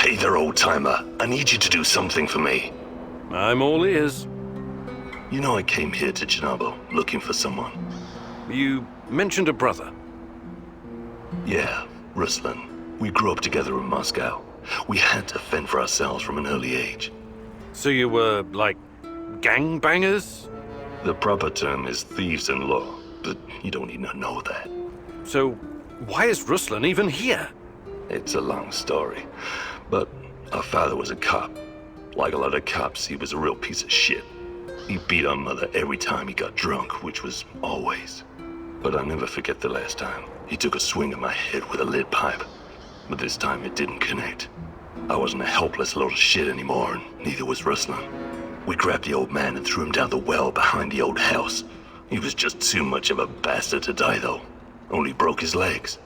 Hey there, old-timer. I need you to do something for me. I'm all ears. You know I came here to Chernobyl looking for someone. You mentioned a brother. Yeah, Ruslan. We grew up together in Moscow. We had to fend for ourselves from an early age. So you were, like, gangbangers? The proper term is thieves-in-law, but you don't need to know that. So why is Ruslan even here? It's a long story, but our father was a cop. Like a lot of cops, he was a real piece of shit. He beat our mother every time he got drunk, which was always. But I'll never forget the last time. He took a swing at my head with a lead pipe, but this time it didn't connect. I wasn't a helpless load of shit anymore, and neither was Ruslan. We grabbed the old man and threw him down the well behind the old house. He was just too much of a bastard to die, though. Only broke his legs.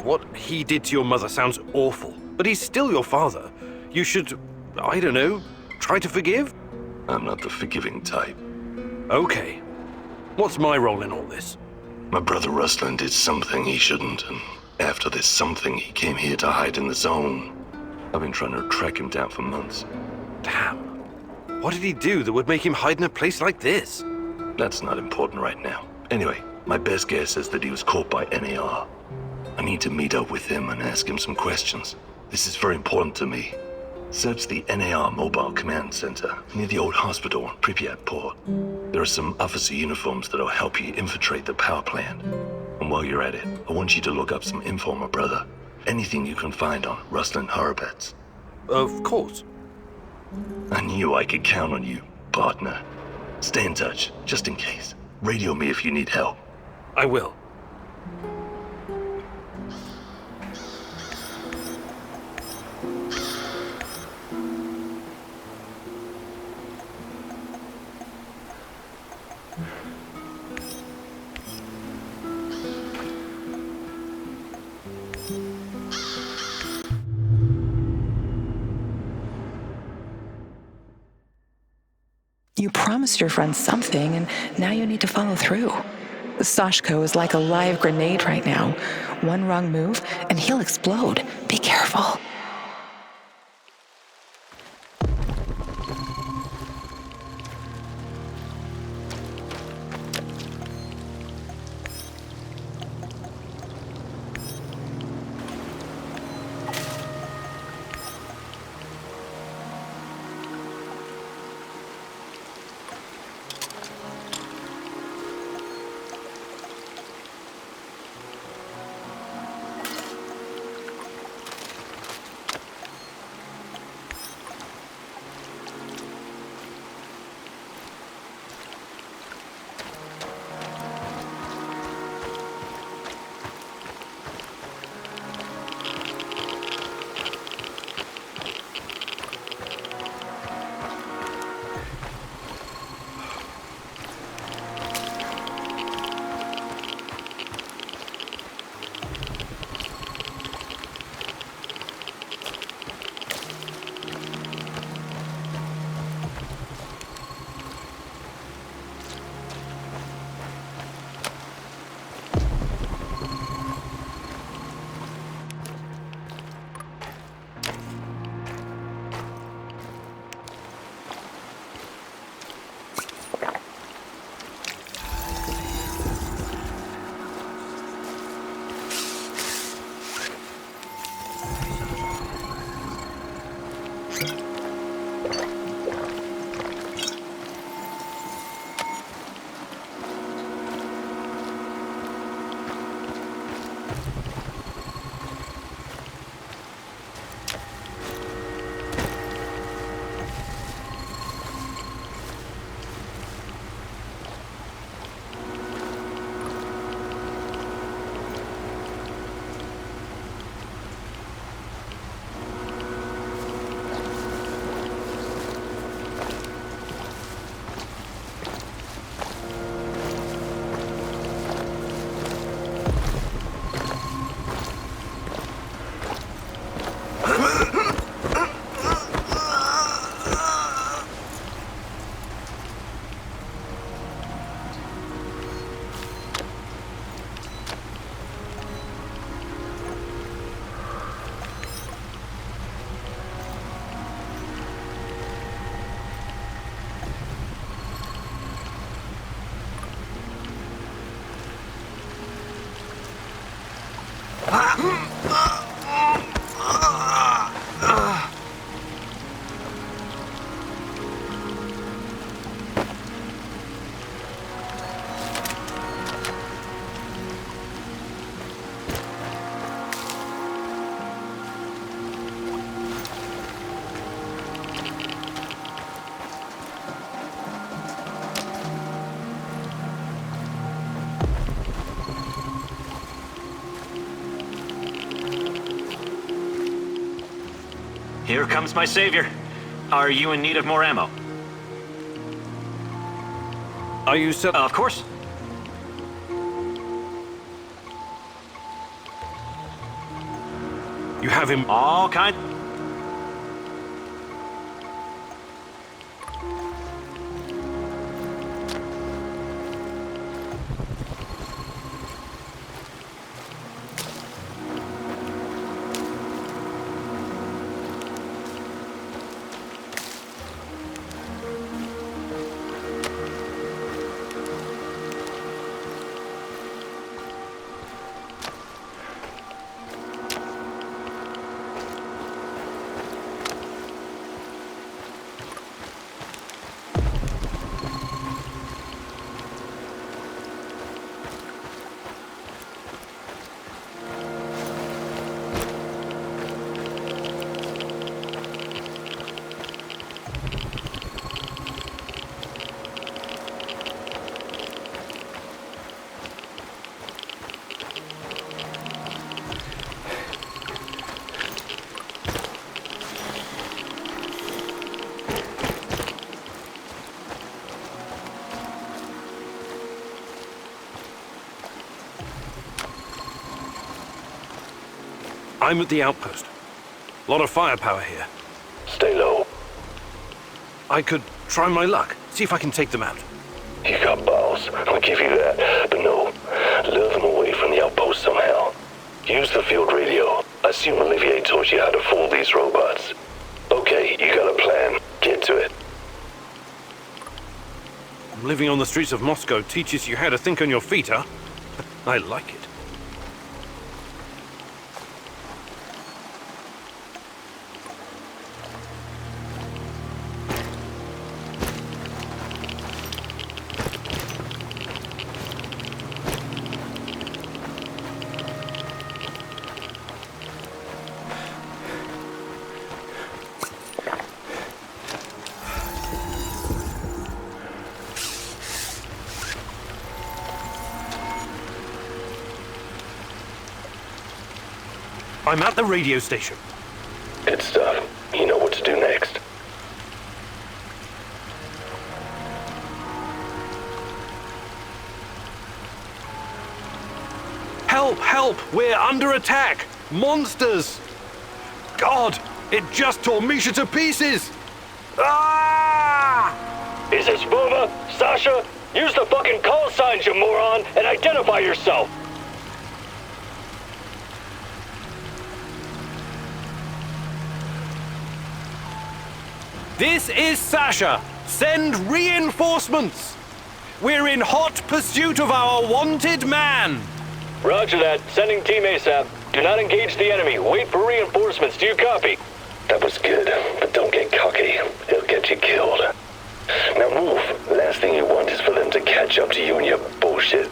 What he did to your mother sounds awful, but he's still your father. You should, I don't know, try to forgive? I'm not the forgiving type. Okay. What's my role in all this? My brother Ruslan did something he shouldn't, and after this something, he came here to hide in the zone. I've been trying to track him down for months. Damn. What did he do that would make him hide in a place like this? That's not important right now. Anyway, my best guess is that he was caught by NAR. I need to meet up with him and ask him some questions. This is very important to me. Search the NAR Mobile Command Center near the old hospital on Pripyat Port. There are some officer uniforms that'll help you infiltrate the power plant. And while you're at it, I want you to look up some info on my brother. Anything you can find on Ruslan Horobets. Of course. I knew I could count on you, partner. Stay in touch, just in case. Radio me if you need help. I will. You promised your friend something, and now you need to follow through. Sashko is like a live grenade right now. One wrong move, and he'll explode. Be careful. Here comes my savior. Are you in need of more ammo? Are you set? Of course. You have him. All kind. I'm at the outpost. A lot of firepower here. Stay low. I could try my luck, see if I can take them out. You got balls, I'll give you that. But no, lure them away from the outpost somehow. Use the field radio. I assume Olivier taught you how to fool these robots. Okay, you got a plan. Get to it. Living on the streets of Moscow teaches you how to think on your feet, huh? I like it. I'm at the radio station. Good stuff. You know what to do next. Help! Help! We're under attack! Monsters! God! It just tore Misha to pieces! Ah! Is this Booba? Sasha? Use the fucking call signs, you moron, and identify yourself! This is Sasha! Send reinforcements! We're in hot pursuit of our wanted man! Roger that. Sending team ASAP. Do not engage the enemy. Wait for reinforcements. Do you copy? That was good, but don't get cocky. He'll get you killed. Now move. Last thing you want is for them to catch up to you and your bullshit.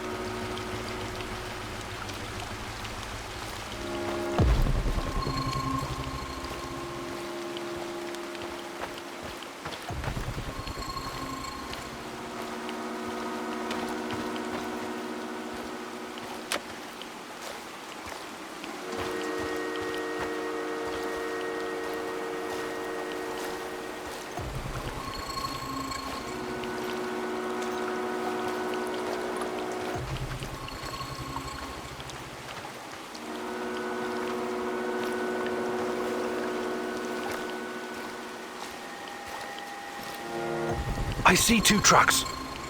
I see 2 trucks.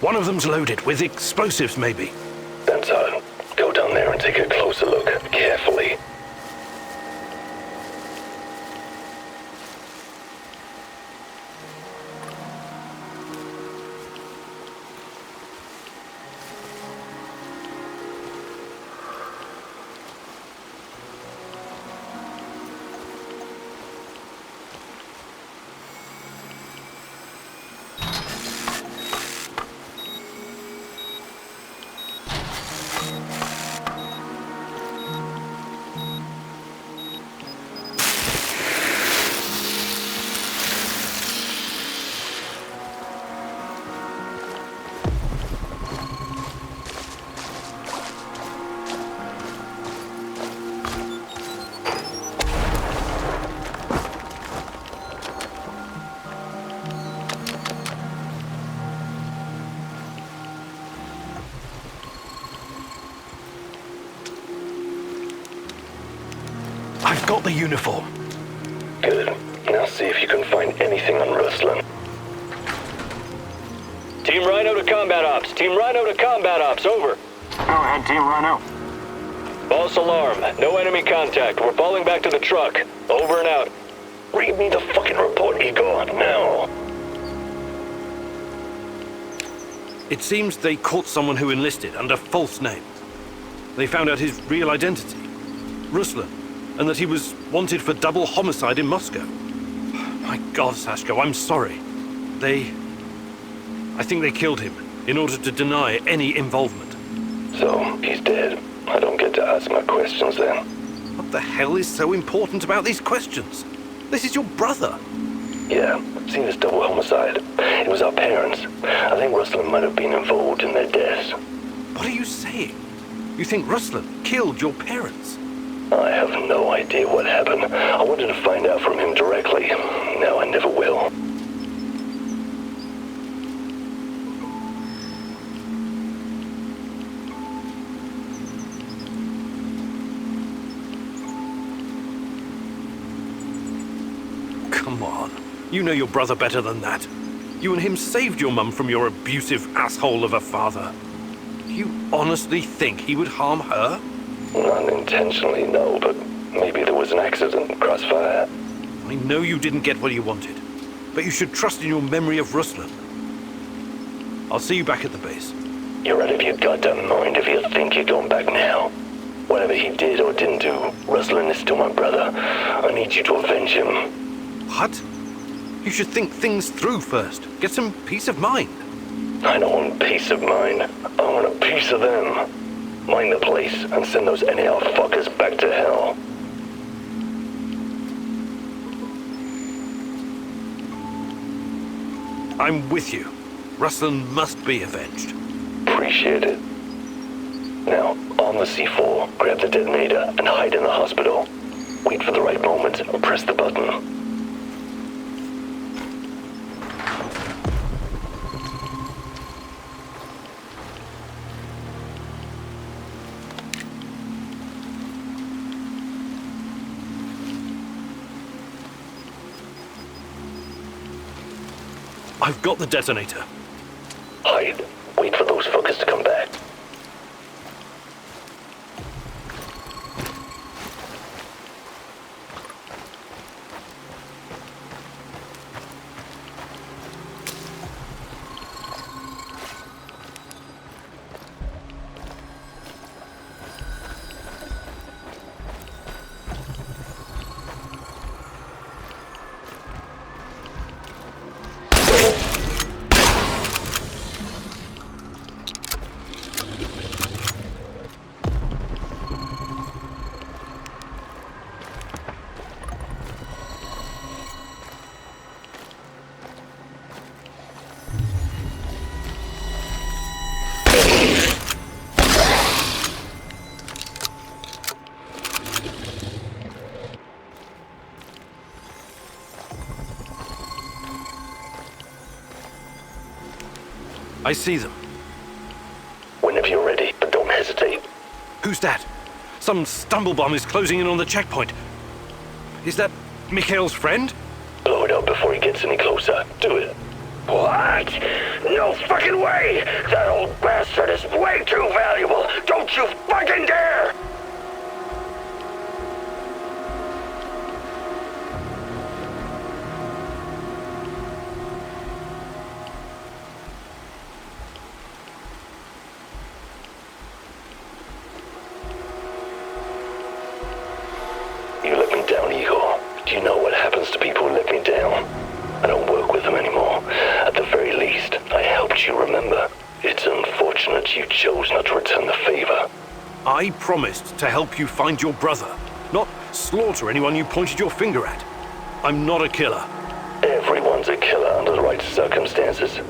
One of them's loaded with explosives, maybe. That's odd. Go down there and take a closer look. Carefully. got the uniform. Good. Now see if you can find anything on Ruslan. Team Rhino to combat ops. Team Rhino to combat ops. Over. Go ahead, Team Rhino. False alarm. No enemy contact. We're falling back to the truck. Over and out. Read me the fucking report, Igor, now! It seems they caught someone who enlisted under false name. They found out his real identity, Ruslan, and that he was wanted for double homicide in Moscow. My God, Sashko, I'm sorry. I think they killed him in order to deny any involvement. So, he's dead. I don't get to ask my questions then. What the hell is so important about these questions? This is your brother. Yeah, seen as double homicide. It was our parents. I think Ruslan might have been involved in their deaths. What are you saying? You think Ruslan killed your parents? I have no idea what happened. I wanted to find out from him directly. Now I never will. Come on. You know your brother better than that. You and him saved your mum from your abusive asshole of a father. You honestly think he would harm her? Not intentionally, no, but maybe there was an accident, crossfire. I know you didn't get what you wanted, but you should trust in your memory of Ruslan. I'll see you back at the base. You're out of your goddamn mind if you think you're going back now. Whatever he did or didn't do, Ruslan is still my brother. I need you to avenge him. What? You should think things through first. Get some peace of mind. I don't want peace of mind. I want a piece of them. Mine the place and send those NAR fuckers back to hell. I'm with you. Ruslan must be avenged. Appreciate it. Now, on the C4, grab the detonator and hide in the hospital. Wait for the right moment and press the button. I've got the detonator. Hide. Wait for those fuckers to come back. I see them. Whenever you're ready, but don't hesitate. Who's that? Some stumblebomb is closing in on the checkpoint. Is that Mikhail's friend? Blow it up before he gets any closer. Do it. What? No fucking way! That old bastard is way too valuable! Don't you fucking dare! You let me down, Igor. Do you know what happens to people who let me down? I don't work with them anymore. At the very least, I helped you remember. It's unfortunate you chose not to return the favor. I promised to help you find your brother, not slaughter anyone you pointed your finger at. I'm not a killer. Everyone's a killer under the right circumstances.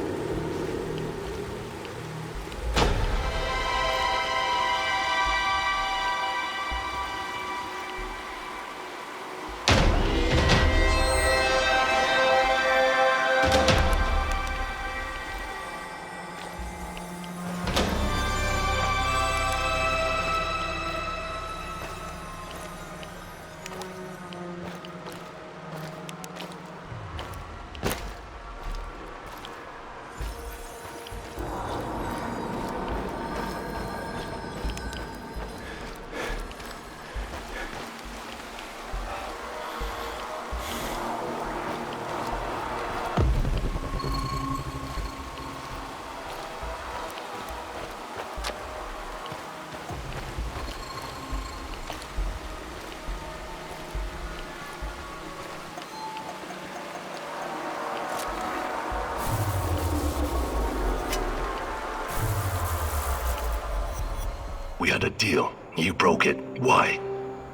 We had a deal. You broke it. Why?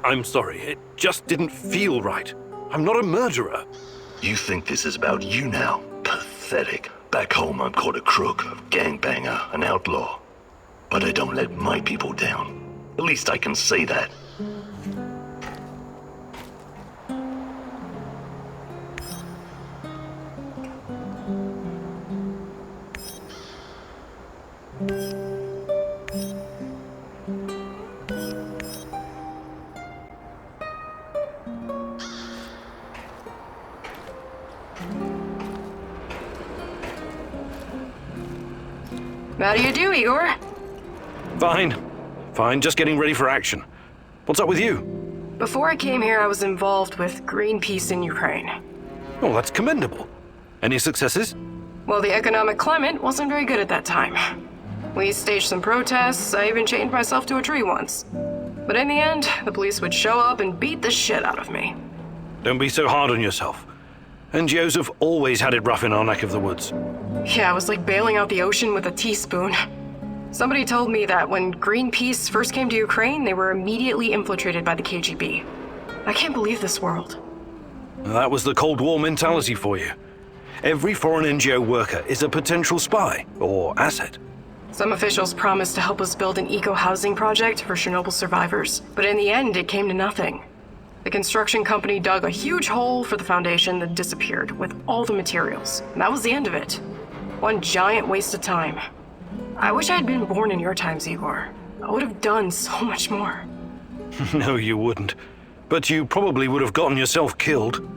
I'm sorry, it just didn't feel right. I'm not a murderer. You think this is about you now? Pathetic. Back home, I'm called a crook, a gangbanger, an outlaw. But I don't let my people down. At least I can say that. How do you do, Igor? Fine. Fine, just getting ready for action. What's up with you? Before I came here, I was involved with Greenpeace in Ukraine. Oh, that's commendable. Any successes? Well, the economic climate wasn't very good at that time. We staged some protests, I even chained myself to a tree once. But in the end, the police would show up and beat the shit out of me. Don't be so hard on yourself. NGOs have always had it rough in our neck of the woods. Yeah, it was like bailing out the ocean with a teaspoon. Somebody told me that when Greenpeace first came to Ukraine, they were immediately infiltrated by the KGB. I can't believe this world. That was the Cold War mentality for you. Every foreign NGO worker is a potential spy or asset. Some officials promised to help us build an eco-housing project for Chernobyl survivors, but in the end, it came to nothing. The construction company dug a huge hole for the foundation that disappeared with all the materials. And that was the end of it. One giant waste of time. I wish I had been born in your times, Igor. I would have done so much more. No, you wouldn't. But you probably would have gotten yourself killed.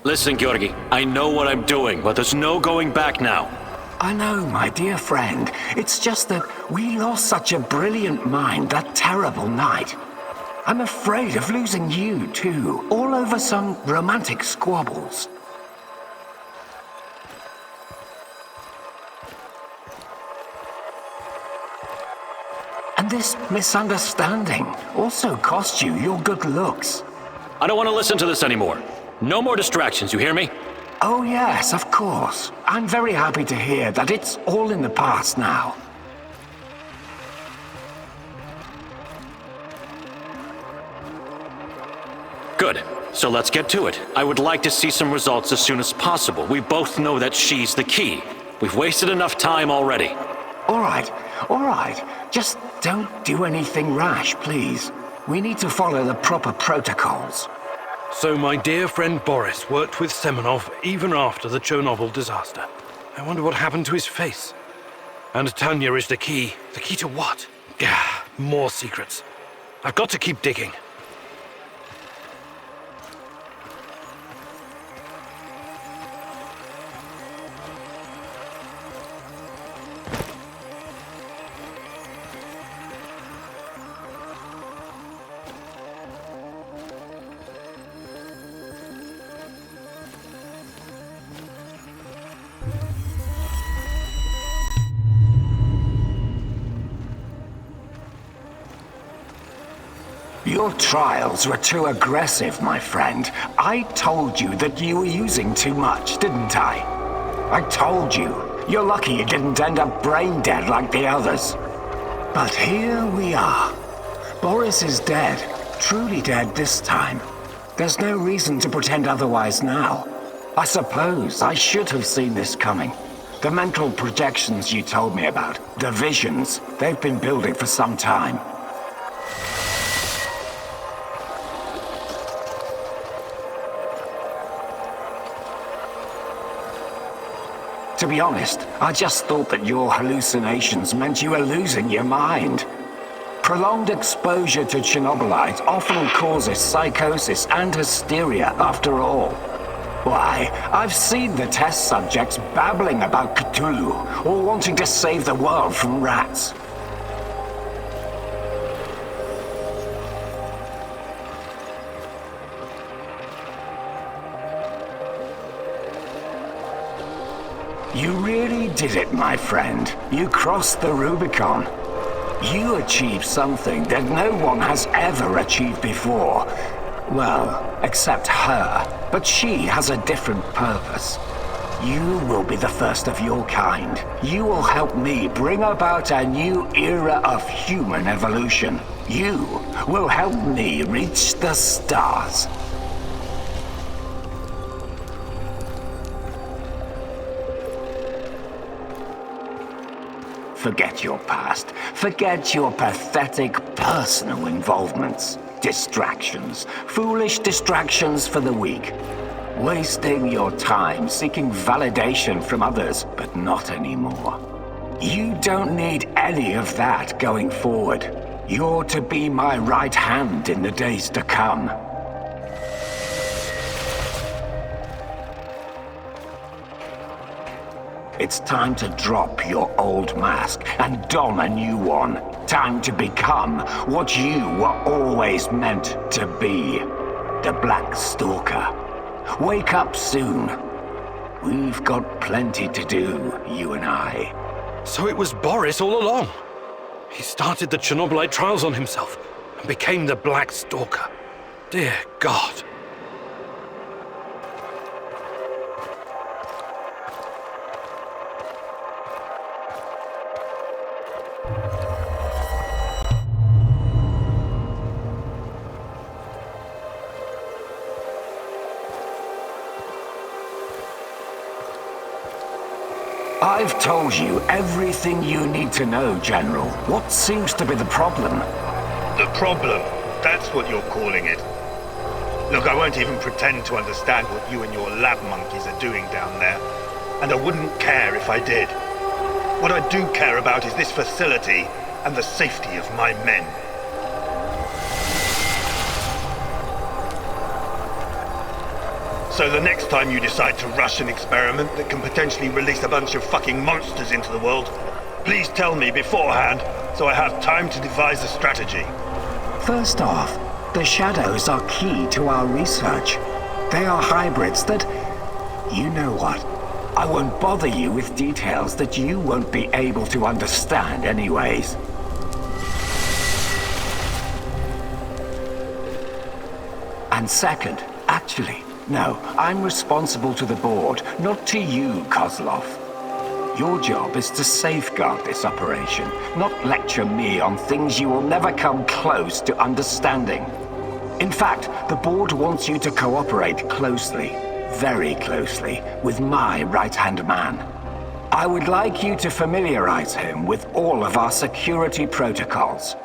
Listen, Georgi, I know what I'm doing, but there's no going back now. I know, my dear friend. It's just that we lost such a brilliant mind that terrible night. I'm afraid of losing you, too, all over some romantic squabbles. And this misunderstanding also cost you your good looks. I don't want to listen to this anymore. No more distractions, you hear me? Oh yes, of course. I'm very happy to hear that it's all in the past now. Good. So let's get to it. I would like to see some results as soon as possible. We both know that she's the key. We've wasted enough time already. All right. Just don't do anything rash, please. We need to follow the proper protocols. So my dear friend Boris worked with Semenov even after the Chernobyl disaster. I wonder what happened to his face. And Tanya is the key. The key to what? Gah, more secrets. I've got to keep digging. Your trials were too aggressive, my friend. I told you that you were using too much, didn't I? I told you. You're lucky you didn't end up brain dead like the others. But here we are. Boris is dead. Truly dead this time. There's no reason to pretend otherwise now. I suppose I should have seen this coming. The mental projections you told me about, the visions, they've been building for some time. To be honest, I just thought that your hallucinations meant you were losing your mind. Prolonged exposure to Chernobylite often causes psychosis and hysteria after all. Why, I've seen the test subjects babbling about Cthulhu, or wanting to save the world from rats. You really did it, my friend. You crossed the Rubicon. You achieved something that no one has ever achieved before. Well, except her. But she has a different purpose. You will be the first of your kind. You will help me bring about a new era of human evolution. You will help me reach the stars. Forget your past. Forget your pathetic personal involvements. Distractions. Foolish distractions for the weak. Wasting your time seeking validation from others, but not anymore. You don't need any of that going forward. You're to be my right hand in the days to come. It's time to drop your old mask and don a new one. Time to become what you were always meant to be. The Black Stalker. Wake up soon. We've got plenty to do, you and I. So it was Boris all along. He started the Chernobylite trials on himself and became the Black Stalker. Dear God. I've told you everything you need to know, General. What seems to be the problem? The problem? That's what you're calling it. Look, I won't even pretend to understand what you and your lab monkeys are doing down there. And I wouldn't care if I did. What I do care about is this facility and the safety of my men. So the next time you decide to rush an experiment that can potentially release a bunch of fucking monsters into the world, please tell me beforehand so I have time to devise a strategy. First off, the shadows are key to our research. They are hybrids that... You know what? I won't bother you with details that you won't be able to understand anyways. And second, actually, no, I'm responsible to the board, not to you, Kozlov. Your job is to safeguard this operation, not lecture me on things you will never come close to understanding. In fact, the board wants you to cooperate closely, very closely, with my right-hand man. I would like you to familiarize him with all of our security protocols.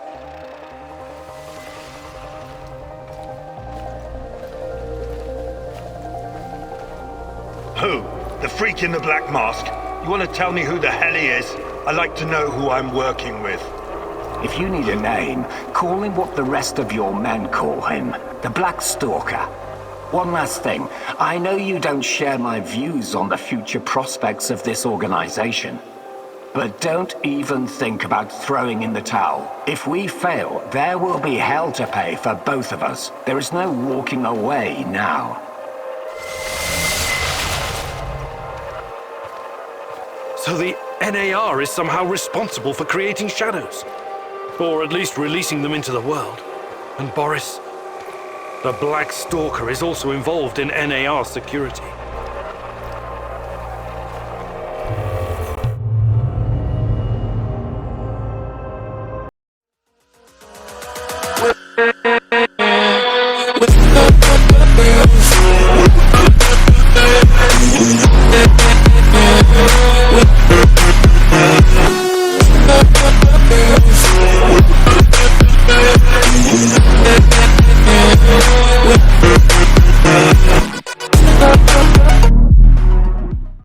Who? The freak in the black mask? You want to tell me who the hell he is? I'd like to know who I'm working with. If you need a name, call him what the rest of your men call him, the Black Stalker. One last thing, I know you don't share my views on the future prospects of this organization. But don't even think about throwing in the towel. If we fail, there will be hell to pay for both of us. There is no walking away now. So the NAR is somehow responsible for creating shadows. Or at least releasing them into the world. And Boris, the Black Stalker, is also involved in NAR security.